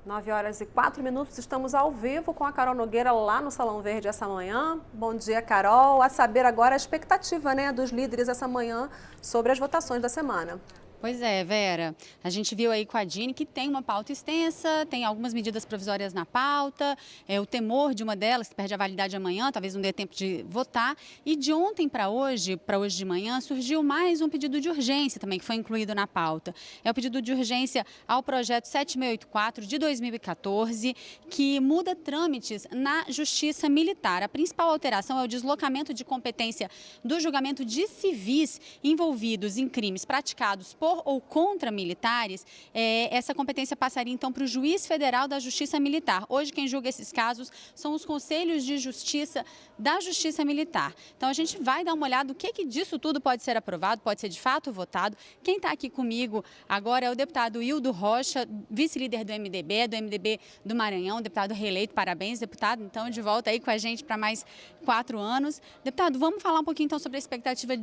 9h04, estamos ao vivo com a Carol Nogueira lá no Salão Verde essa manhã. Bom dia, Carol. A saber agora a expectativa, dos líderes essa manhã sobre as votações da semana. Pois é, Vera. A gente viu aí com a Dini que tem uma pauta extensa, tem algumas medidas provisórias na pauta, o temor de uma delas, que perde a validade amanhã, talvez não dê tempo de votar. E de ontem para hoje de manhã, surgiu mais um pedido de urgência também, que foi incluído na pauta. É o pedido de urgência ao projeto 7684 de 2014, que muda trâmites na Justiça Militar. A principal alteração é o deslocamento de competência do julgamento de civis envolvidos em crimes praticados por ou contra militares. Essa competência passaria então para o juiz federal da Justiça Militar. Hoje quem julga esses casos são os conselhos de justiça da Justiça Militar. Então a gente vai dar uma olhada no que disso tudo pode ser aprovado, pode ser de fato votado. Quem está aqui comigo agora é o deputado Hildo Rocha, vice-líder do MDB do Maranhão, deputado reeleito. Parabéns, deputado. Então de volta aí com a gente para mais 4 anos. Deputado, vamos falar um pouquinho então sobre a expectativa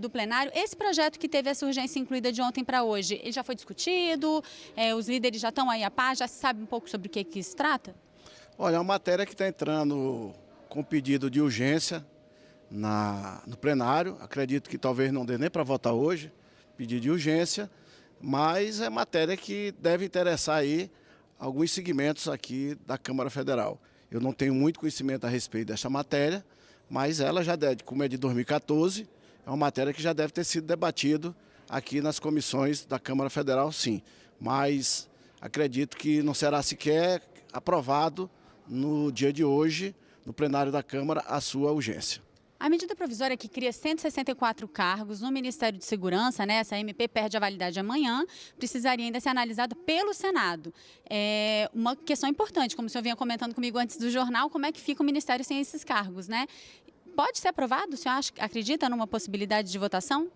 do plenário. Esse projeto que teve essa urgência incluída de ontem para hoje, ele já foi discutido? Os líderes já estão aí a par, já se sabe um pouco sobre o que se trata? Olha, é uma matéria que está entrando com pedido de urgência no plenário. Acredito que talvez não dê nem para votar hoje, pedido de urgência, mas é matéria que deve interessar aí alguns segmentos aqui da Câmara Federal. Eu não tenho muito conhecimento a respeito dessa matéria, mas ela já deve, como é de 2014, é uma matéria que já deve ter sido debatido aqui nas comissões da Câmara Federal, sim. Mas acredito que não será sequer aprovado no dia de hoje, no plenário da Câmara, a sua urgência. A medida provisória que cria 164 cargos no Ministério de Segurança, essa MP perde a validade amanhã, precisaria ainda ser analisada pelo Senado. É uma questão importante, como o senhor vinha comentando comigo antes do jornal, como é que fica o Ministério sem esses cargos, Pode ser aprovado? O senhor acredita numa possibilidade de votação?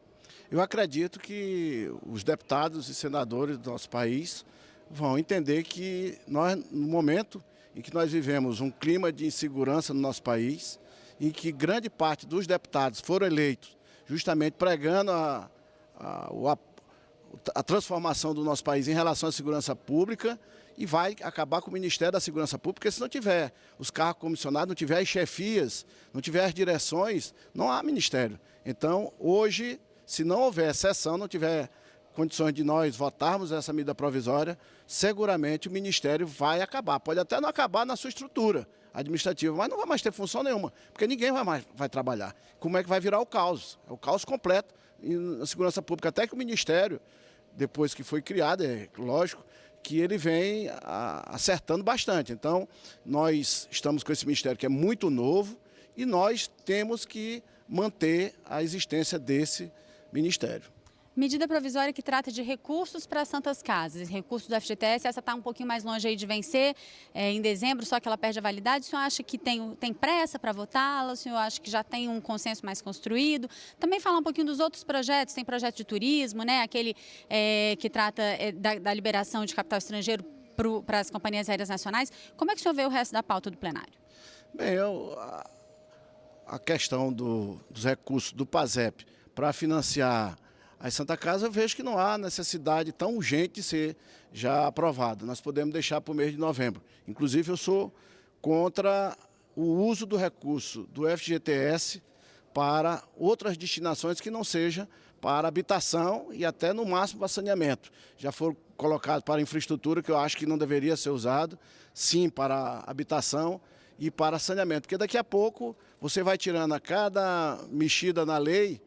Eu acredito que os deputados e senadores do nosso país vão entender que nós, no momento em que nós vivemos um clima de insegurança no nosso país, em que grande parte dos deputados foram eleitos justamente pregando a transformação do nosso país em relação à segurança pública, e vai acabar com o Ministério da Segurança Pública, porque se não tiver os cargos comissionados, não tiver as chefias, não tiver as direções, não há ministério. Então, hoje, se não houver sessão, não tiver condições de nós votarmos essa medida provisória, seguramente o Ministério vai acabar. Pode até não acabar na sua estrutura administrativa, mas não vai mais ter função nenhuma, porque ninguém vai trabalhar. Como é que vai virar o caos? É o caos completo na segurança pública. Até que o Ministério, depois que foi criado, é lógico, que ele vem acertando bastante. Então, nós estamos com esse Ministério que é muito novo e nós temos que manter a existência desse Ministério. Medida provisória que trata de recursos para as Santas Casas, recursos do FGTS, essa está um pouquinho mais longe aí de vencer em dezembro, só que ela perde a validade. O senhor acha que tem pressa para votá-la? O senhor acha que já tem um consenso mais construído? Também falar um pouquinho dos outros projetos, tem projeto de turismo, aquele que trata da liberação de capital estrangeiro para as companhias aéreas nacionais. Como é que o senhor vê o resto da pauta do plenário? Bem, a questão dos recursos do PASEP para financiar a Santa Casa, eu vejo que não há necessidade tão urgente de ser já aprovado. Nós podemos deixar para o mês de novembro. Inclusive, eu sou contra o uso do recurso do FGTS para outras destinações que não seja para habitação e até no máximo para saneamento. Já foram colocados para infraestrutura, que eu acho que não deveria ser usado, sim para habitação e para saneamento. Porque daqui a pouco você vai tirando a cada mexida na lei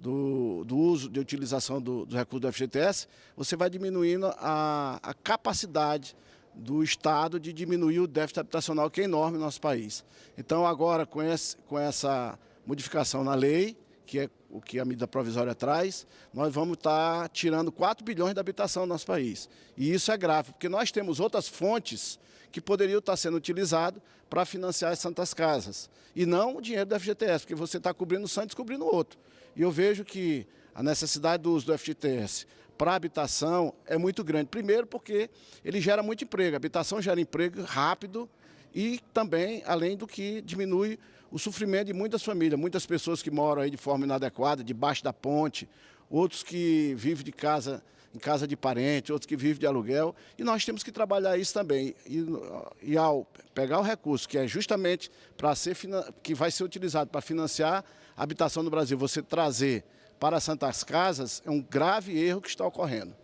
do uso de utilização dos recursos do FGTS, você vai diminuindo a capacidade do Estado de diminuir o déficit habitacional, que é enorme no nosso país. Então, agora, com essa modificação na lei, que é o que a medida provisória traz, nós vamos estar tirando 4 bilhões da habitação no nosso país. E isso é grave, porque nós temos outras fontes que poderiam estar sendo utilizadas para financiar as Santas Casas, e não o dinheiro do FGTS, porque você está cobrindo um santo e descobrindo outro. E eu vejo que a necessidade do uso do FGTS para a habitação é muito grande. Primeiro porque ele gera muito emprego, a habitação gera emprego rápido e também, além do que, diminui o sofrimento de muitas famílias, muitas pessoas que moram aí de forma inadequada, debaixo da ponte, outros que vivem de casa em casa de parente, outros que vivem de aluguel, e nós temos que trabalhar isso também. E ao pegar o recurso, que é justamente que vai ser utilizado para financiar a habitação no Brasil, você trazer para as Santas Casas, é um grave erro que está ocorrendo.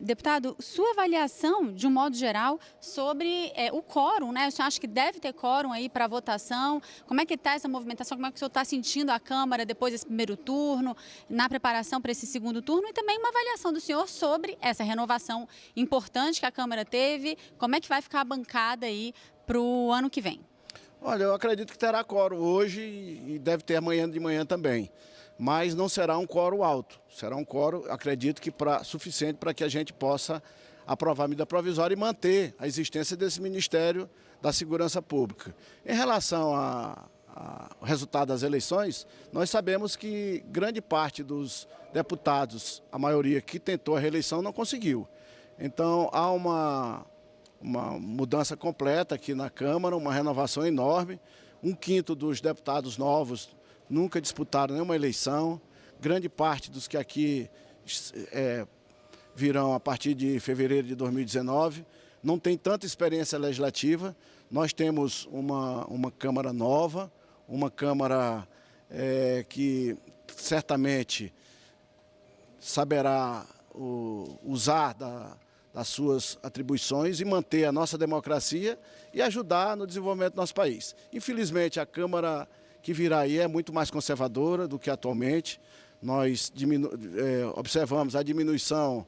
Deputado, sua avaliação, de um modo geral, sobre o quórum, né? O senhor acha que deve ter quórum aí para a votação? Como é que está essa movimentação? Como é que o senhor está sentindo a Câmara depois desse primeiro turno, na preparação para esse segundo turno? E também uma avaliação do senhor sobre essa renovação importante que a Câmara teve. Como é que vai ficar a bancada aí para o ano que vem? Olha, eu acredito que terá quórum hoje e deve ter amanhã de manhã também. Mas não será um quórum alto, será um quórum, acredito que suficiente para que a gente possa aprovar a medida provisória e manter a existência desse Ministério da Segurança Pública. Em relação ao resultado das eleições, nós sabemos que grande parte dos deputados, a maioria que tentou a reeleição, não conseguiu. Então há uma mudança completa aqui na Câmara, uma renovação enorme. 1/5 dos deputados novos nunca disputaram nenhuma eleição. Grande parte dos que aqui virão a partir de fevereiro de 2019 não tem tanta experiência legislativa. Nós temos uma Câmara nova, uma Câmara que certamente saberá usar das suas atribuições e manter a nossa democracia e ajudar no desenvolvimento do nosso país. Infelizmente, a Câmara que virá aí é muito mais conservadora do que atualmente. Nós observamos a diminuição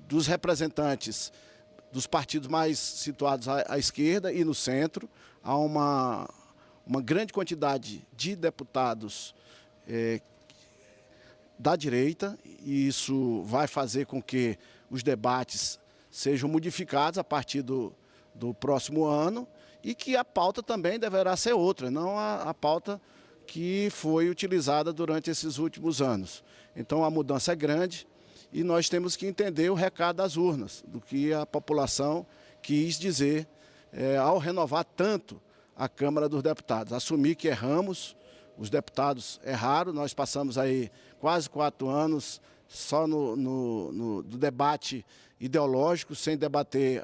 dos representantes dos partidos mais situados à esquerda e no centro. Há uma grande quantidade de deputados da direita, e isso vai fazer com que os debates sejam modificados a partir do próximo ano, e que a pauta também deverá ser outra, não a pauta que foi utilizada durante esses últimos anos. Então a mudança é grande e nós temos que entender o recado das urnas, do que a população quis dizer ao renovar tanto a Câmara dos Deputados. Assumir que erramos, os deputados erraram, nós passamos aí quase 4 anos só no debate ideológico, sem debater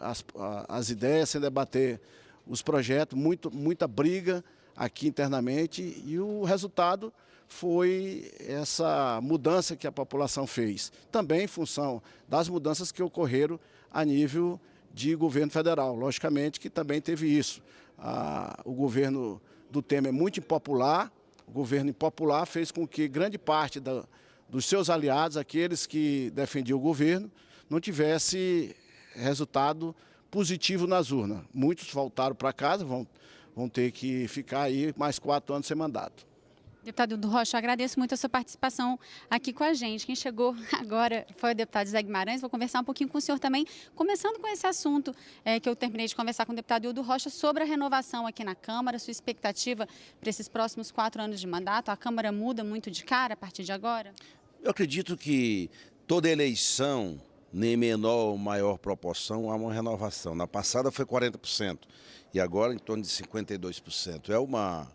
as ideias, sem debater os projetos, muita briga aqui internamente, e o resultado foi essa mudança que a população fez. Também em função das mudanças que ocorreram a nível de governo federal. Logicamente que também teve isso. O governo do Temer é muito impopular, o governo impopular fez com que grande parte dos seus aliados, aqueles que defendiam o governo, não tivesse resultado positivo nas urnas. Muitos voltaram para casa, vão ter que ficar aí mais 4 anos sem mandato. Deputado Hildo Rocha, eu agradeço muito a sua participação aqui com a gente. Quem chegou agora foi o deputado Zé Guimarães. Vou conversar um pouquinho com o senhor também, começando com esse assunto que eu terminei de conversar com o deputado Hildo Rocha sobre a renovação aqui na Câmara, sua expectativa para esses próximos 4 anos de mandato. A Câmara muda muito de cara a partir de agora? Eu acredito que toda eleição, nem menor ou maior proporção, há uma renovação. Na passada foi 40% e agora em torno de 52%. É uma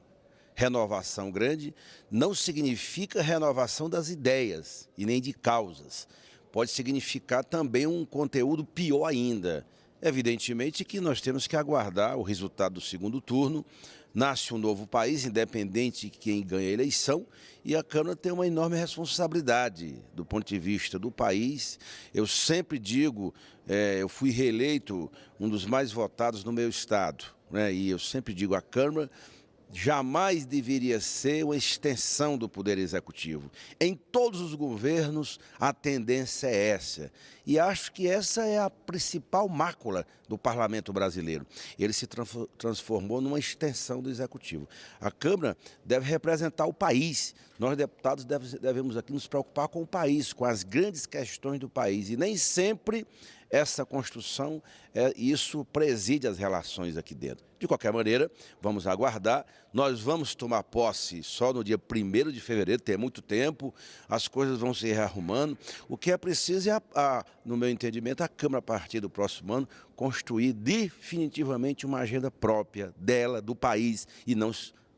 renovação grande, não significa renovação das ideias e nem de causas. Pode significar também um conteúdo pior ainda. Evidentemente que nós temos que aguardar o resultado do segundo turno. Nasce um novo país, independente de quem ganha a eleição, e a Câmara tem uma enorme responsabilidade do ponto de vista do país. Eu sempre digo, eu fui reeleito um dos mais votados no meu estado, né? E eu sempre digo, a Câmara jamais deveria ser uma extensão do Poder Executivo. Em todos os governos, a tendência é essa. E acho que essa é a principal mácula do Parlamento brasileiro. Ele se transformou numa extensão do Executivo. A Câmara deve representar o país. Nós, deputados, devemos aqui nos preocupar com o país, com as grandes questões do país. E nem sempre essa construção, isso preside as relações aqui dentro. De qualquer maneira, vamos aguardar. Nós vamos tomar posse só no dia 1º de fevereiro, tem muito tempo, as coisas vão se rearrumando. O que é preciso é, no meu entendimento, a Câmara, a partir do próximo ano, construir definitivamente uma agenda própria dela, do país, e não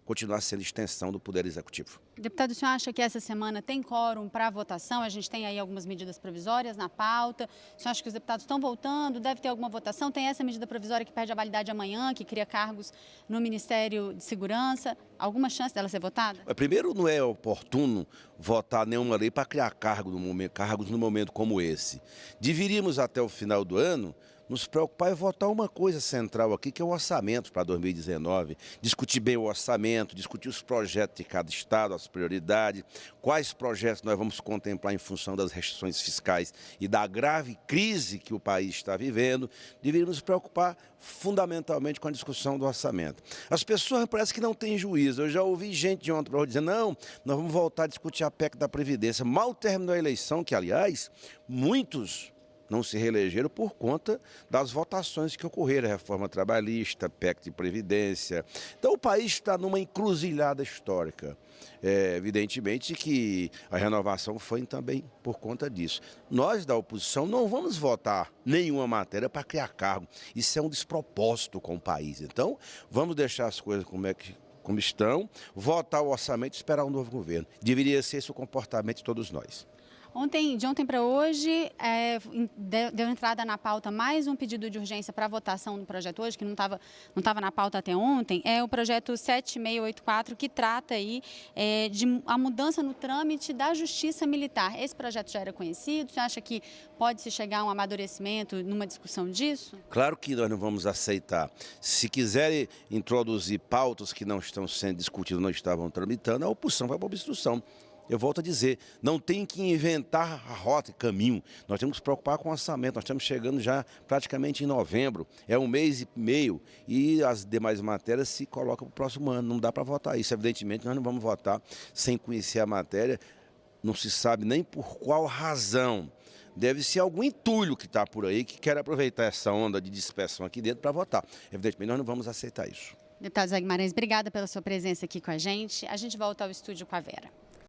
continuar sendo extensão do Poder Executivo. Deputado, o senhor acha que essa semana tem quórum para votação? A gente tem aí algumas medidas provisórias na pauta. O senhor acha que os deputados estão voltando? Deve ter alguma votação? Tem essa medida provisória que perde a validade amanhã, que cria cargos no Ministério de Segurança. Alguma chance dela ser votada? Primeiro, não é oportuno votar nenhuma lei para criar cargos no momento como esse. Deveríamos, até o final do ano, nos preocupar em votar uma coisa central aqui, que é o orçamento para 2019. Discutir bem o orçamento, discutir os projetos de cada estado, as prioridades, quais projetos nós vamos contemplar em função das restrições fiscais e da grave crise que o país está vivendo. Deveríamos nos preocupar fundamentalmente com a discussão do orçamento. As pessoas parecem que não têm juízo. Eu já ouvi gente de ontem para dizer, não, nós vamos voltar a discutir a PEC da Previdência. Mal terminou a eleição, que, aliás, muitos não se reelegeram por conta das votações que ocorreram, reforma trabalhista, PEC de Previdência. Então o país está numa encruzilhada histórica. Evidentemente que a renovação foi também por conta disso. Nós da oposição não vamos votar nenhuma matéria para criar cargo. Isso é um despropósito com o país. Então vamos deixar as coisas como estão, votar o orçamento e esperar um novo governo. Deveria ser esse o comportamento de todos nós. De ontem para hoje, deu entrada na pauta mais um pedido de urgência para votação no projeto hoje, que não estava na pauta até ontem, é o projeto 7684, que trata aí de a mudança no trâmite da Justiça Militar. Esse projeto já era conhecido? Você acha que pode-se chegar a um amadurecimento numa discussão disso? Claro que nós não vamos aceitar. Se quiserem introduzir pautas que não estão sendo discutidas, não estavam tramitando, a oposição vai para a obstrução. Eu volto a dizer, não tem que inventar a rota e caminho. Nós temos que nos preocupar com o orçamento. Nós estamos chegando já praticamente em novembro. É um mês e meio e as demais matérias se colocam para o próximo ano. Não dá para votar isso. Evidentemente, nós não vamos votar sem conhecer a matéria. Não se sabe nem por qual razão. Deve ser algum entulho que está por aí que quer aproveitar essa onda de dispersão aqui dentro para votar. Evidentemente, nós não vamos aceitar isso. Deputado Zé Guimarães, obrigada pela sua presença aqui com a gente. A gente volta ao estúdio com a Vera.